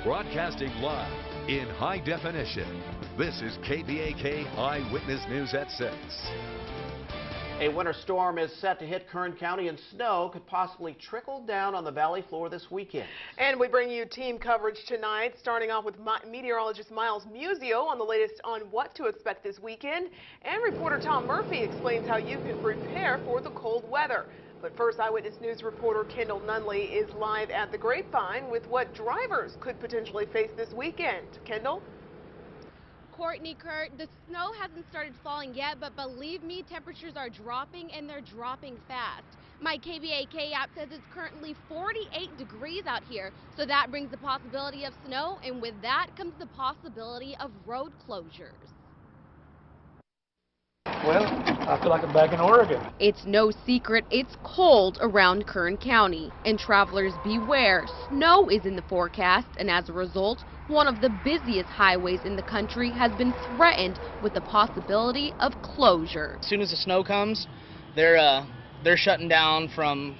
Broadcasting live in high definition. This is KBAK Eyewitness News at 6. A winter storm is set to hit Kern County, and snow could possibly trickle down on the valley floor this weekend. And we bring you team coverage tonight, starting off with meteorologist Miles Musio on the latest on what to expect this weekend. And reporter Tom Murphy explains how you can prepare for the cold weather. But first, Eyewitness News reporter Kendall Nunley is live at the Grapevine with what drivers could potentially face this weekend. Kendall? Courtney, Kurt, the snow hasn't started falling yet, but believe me, temperatures are dropping, and they're dropping fast. My KBAK app says it's currently 48 degrees out here, so that brings the possibility of snow, and with that comes the possibility of road closures. Well, I feel like I'm back in Oregon. It's no secret it's cold around Kern County, and travelers beware, snow is in the forecast, and as a result, one of the busiest highways in the country has been threatened with the possibility of closure. As soon as the snow comes, they're shutting down from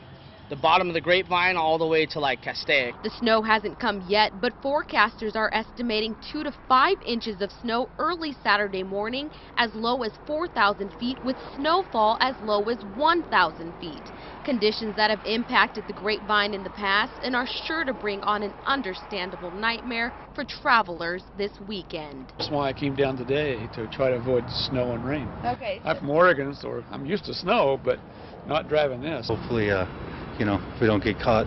the bottom of the Grapevine all the way to like Castaic. The snow hasn't come yet, but forecasters are estimating 2 to 5 inches of snow early Saturday morning, as low as 4,000 feet, with snowfall as low as 1,000 feet. Conditions that have impacted the Grapevine in the past and are sure to bring on an understandable nightmare for travelers this weekend. That's why I came down today, to try to avoid snow and rain. Okay. I'm from Oregon, so I'm used to snow, but not driving this. Hopefully, if we don't get caught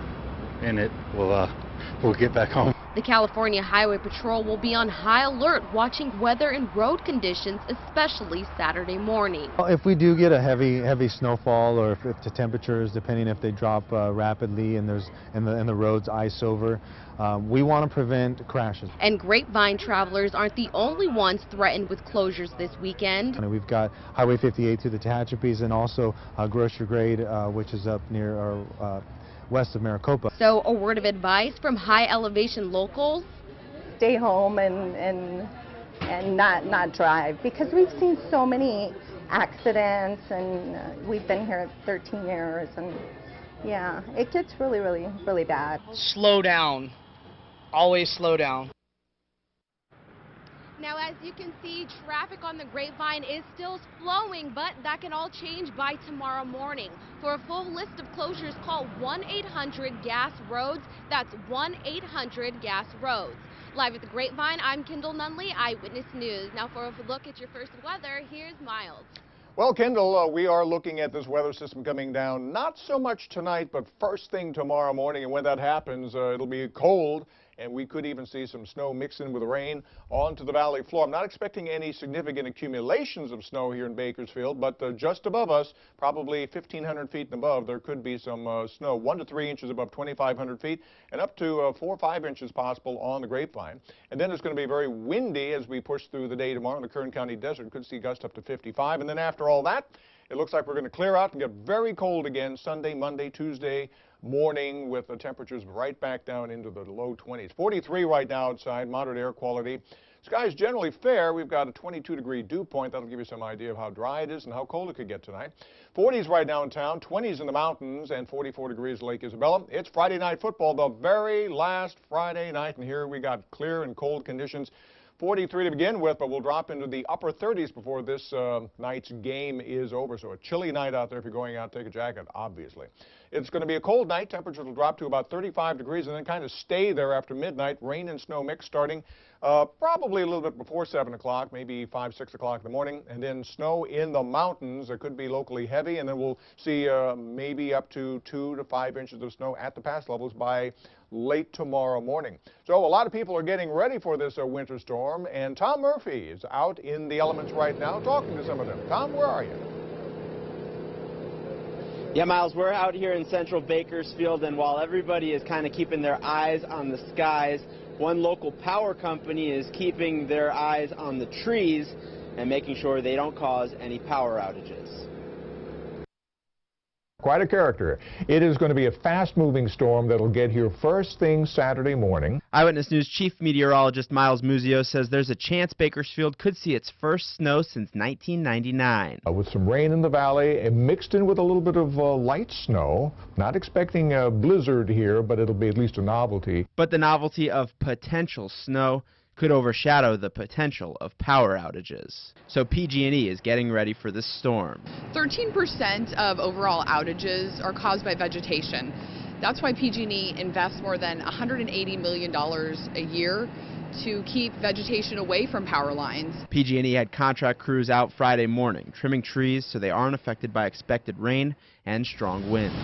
in it, we'll get back home. The California Highway Patrol will be on high alert, watching weather and road conditions, especially Saturday morning. If we do get a heavy snowfall, or if the temperatures, depending if they drop rapidly and the roads ice over, we want to prevent crashes. And Grapevine travelers aren't the only ones threatened with closures this weekend. And we've got Highway 58 through the Tehachapis, and also Grocery Grade, which is up near west of Maricopa. So a word of advice from high elevation locals: stay home and not drive, because we've seen so many accidents, and we've been here 13 years, and yeah, it gets really bad. Slow down. Always slow down. Now, as you can see, traffic on the Grapevine is still flowing, but that can all change by tomorrow morning. For a full list of closures, call 1-800-GAS-ROADS. That's 1-800-GAS-ROADS. Live at the Grapevine, I'm Kendall Nunley, Eyewitness News. Now, for a look at your first weather, here's Miles. Well, Kendall, we are looking at this weather system coming down, not so much tonight, but first thing tomorrow morning. And when that happens, it'll be cold, and we could even see some snow mixed in with rain onto the valley floor. I'm not expecting any significant accumulations of snow here in Bakersfield, but just above us, probably 1,500 feet and above, there could be some snow, 1 to 3 inches above 2,500 feet, and up to 4 or 5 inches possible on the Grapevine. And then it's going to be very windy as we push through the day tomorrow in the Kern County desert. Could see gusts up to 55. And then after all that, it looks like we're going to clear out and get very cold again Sunday, Monday, Tuesday morning, with the temperatures right back down into the low 20s. 43 right now outside, moderate air quality. Sky's generally fair. We've got a 22-degree dew point. That'll give you some idea of how dry it is and how cold it could get tonight. 40s right now in town, 20s in the mountains, and 44 degrees Lake Isabella. It's Friday night football, the very last Friday night, and here we got clear and cold conditions. 43 to begin with, but we'll drop into the upper 30s before this night's game is over. So a chilly night out there. If you're going out, take a jacket, obviously. It's going to be a cold night. Temperatures will drop to about 35 degrees and then kind of stay there after midnight. Rain and snow mix starting probably a little bit before 7 o'clock, maybe 5, 6 o'clock in the morning. And then snow in the mountains. There could be locally heavy, and then we'll see maybe up to 2 to 5 inches of snow at the pass levels by late tomorrow morning. So a lot of people are getting ready for this winter storm, and Tom Murphy is out in the elements right now talking to some of them. Tom, where are you? Yeah, Miles, we're out here in central Bakersfield, and while everybody is kind of keeping their eyes on the skies, one local power company is keeping their eyes on the trees and making sure they don't cause any power outages. Quite a character. It is going to be a fast-moving storm that'll get here first thing Saturday morning. Eyewitness News Chief Meteorologist Miles Muzio says there's a chance Bakersfield could see its first snow since 1999. With some rain in the valley and mixed in with a little bit of light snow. Not expecting a blizzard here, but it'll be at least a novelty. But the novelty of potential snow could overshadow the potential of power outages. So PG&E is getting ready for this storm. 13% of overall outages are caused by vegetation. That's why PG&E invests more than $180 million a year to keep vegetation away from power lines. PG&E had contract crews out Friday morning, trimming trees so they aren't affected by expected rain and strong winds.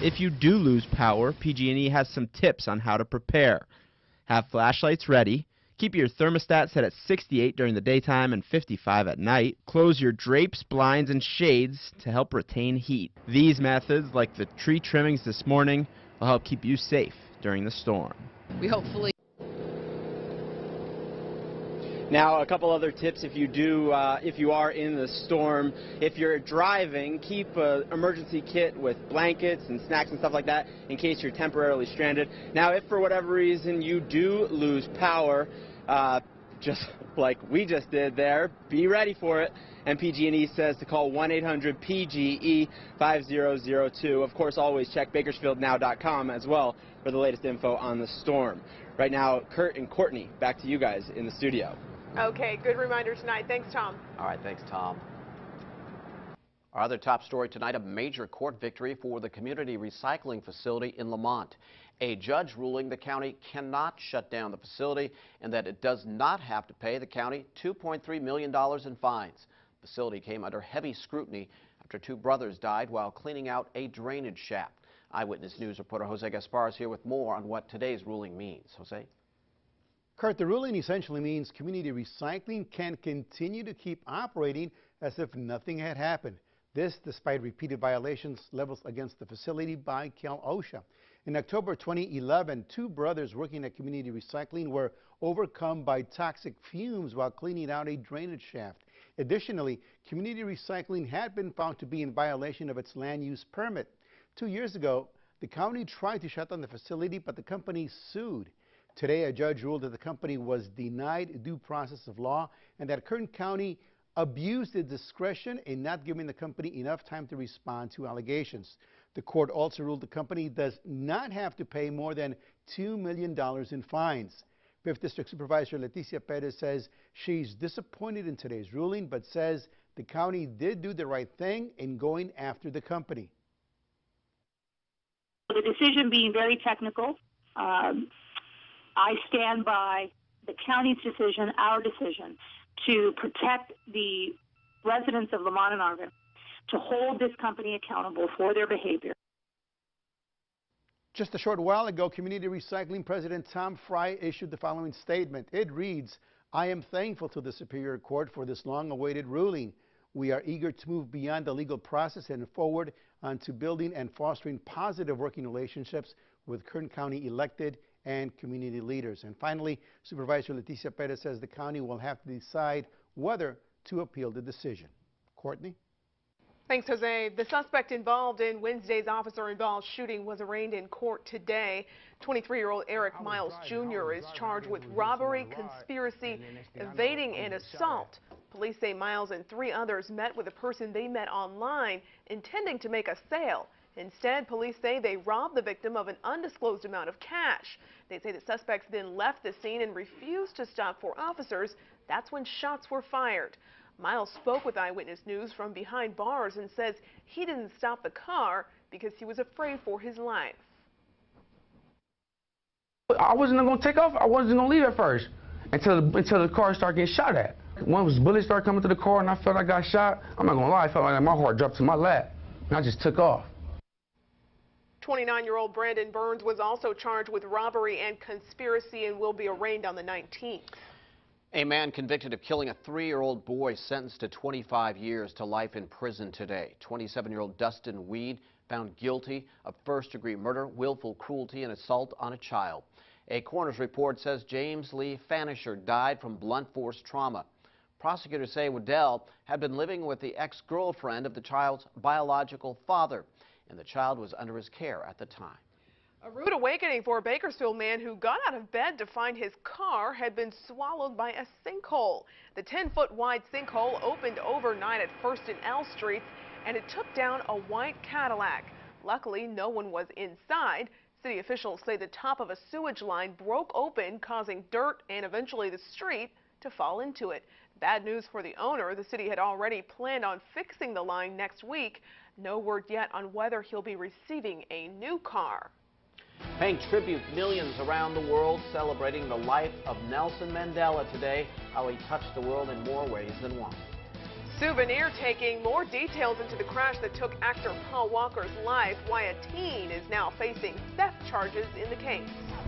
If you do lose power, PG&E has some tips on how to prepare. Have flashlights ready. Keep your thermostat set at 68 during the daytime and 55 at night. Close your drapes, blinds, and shades to help retain heat. These methods, like the tree trimmings this morning, will help keep you safe during the storm. We hopefully. Now, a couple other tips if you are in the storm. If you're driving, keep an emergency kit with blankets and snacks and stuff like that in case you're temporarily stranded. Now, if for whatever reason you do lose power, just like we just did there, be ready for it. And PG&E says to call 1-800-PGE-5002. Of course, always check BakersfieldNow.com as well for the latest info on the storm. Right now, Kurt and Courtney, back to you guys in the studio. Okay, good reminder tonight. Thanks, Tom. All right, thanks, Tom. Our other top story tonight, a major court victory for the community recycling facility in Lamont. A judge ruling the county cannot shut down the facility and that it does not have to pay the county $2.3 million in fines. The facility came under heavy scrutiny after two brothers died while cleaning out a drainage shaft. Eyewitness News reporter Jose Gaspar is here with more on what today's ruling means. Jose? Kurt, the ruling essentially means community recycling can continue to keep operating as if nothing had happened. This despite repeated violations levels against the facility by Cal OSHA. In October 2011, two brothers working at community recycling were overcome by toxic fumes while cleaning out a drainage shaft. Additionally, community recycling had been found to be in violation of its land use permit. 2 years ago, the county tried to shut down the facility, but the company sued. Today, a judge ruled that the company was denied due process of law and that Kern County abused its discretion in not giving the company enough time to respond to allegations. The court also ruled the company does not have to pay more than $2 million in fines. 5th District Supervisor Leticia Perez says she's disappointed in today's ruling, but says the county did do the right thing in going after the company. The decision being very technical, I stand by the county's decision, our decision, to protect the residents of Lamont and Arvin, to hold this company accountable for their behavior. Just a short while ago, Community Recycling President Tom Fry issued the following statement. It reads, "I am thankful to the Superior Court for this long-awaited ruling. We are eager to move beyond the legal process and forward onto building and fostering positive working relationships with Kern County elected and community leaders." And finally, Supervisor Leticia Perez says the county will have to decide whether to appeal the decision. Courtney? Thanks, Jose. The suspect involved in Wednesday's officer-involved shooting was arraigned in court today. 23-year-old Eric Miles Jr. is charged with robbery, conspiracy, evading, and assault. Police say Miles and 3 others met with a person they met online, intending to make a sale. Instead, police say they robbed the victim of an undisclosed amount of cash. They say the suspects then left the scene and refused to stop for officers. That's when shots were fired. Miles spoke with Eyewitness News from behind bars and says he didn't stop the car because he was afraid for his life. I wasn't going to take off. I wasn't going to leave at first until the car started getting shot at. Once bullets started coming to the car and I felt I got shot, I'm not going to lie, I felt like my heart dropped to my lap and I just took off. 29-year-old Brandon Burns was also charged with robbery and conspiracy and will be arraigned on the 19th. A man convicted of killing a 3-year-old boy sentenced to 25 years to life in prison today. 27-year-old Dustin Weed found guilty of first-degree murder, willful cruelty, and assault on a child. A coroner's report says James Lee Fanisher died from blunt force trauma. Prosecutors say Waddell had been living with the ex-girlfriend of the child's biological father, and the child was under his care at the time. A rude awakening for a Bakersfield man who got out of bed to find his car had been swallowed by a sinkhole. The 10-foot wide sinkhole opened overnight at 1st and L Streets, and it took down a white Cadillac. Luckily, no one was inside. City officials say the top of a sewage line broke open, causing dirt and eventually the street to fall into it. Bad news for the owner. The city had already planned on fixing the line next week. No word yet on whether he'll be receiving a new car. Paying tribute, millions around the world celebrating the life of Nelson Mandela today, how he touched the world in more ways than one. Souvenir taking, more details into the crash that took actor Paul Walker's life, why a teen is now facing theft charges in the case.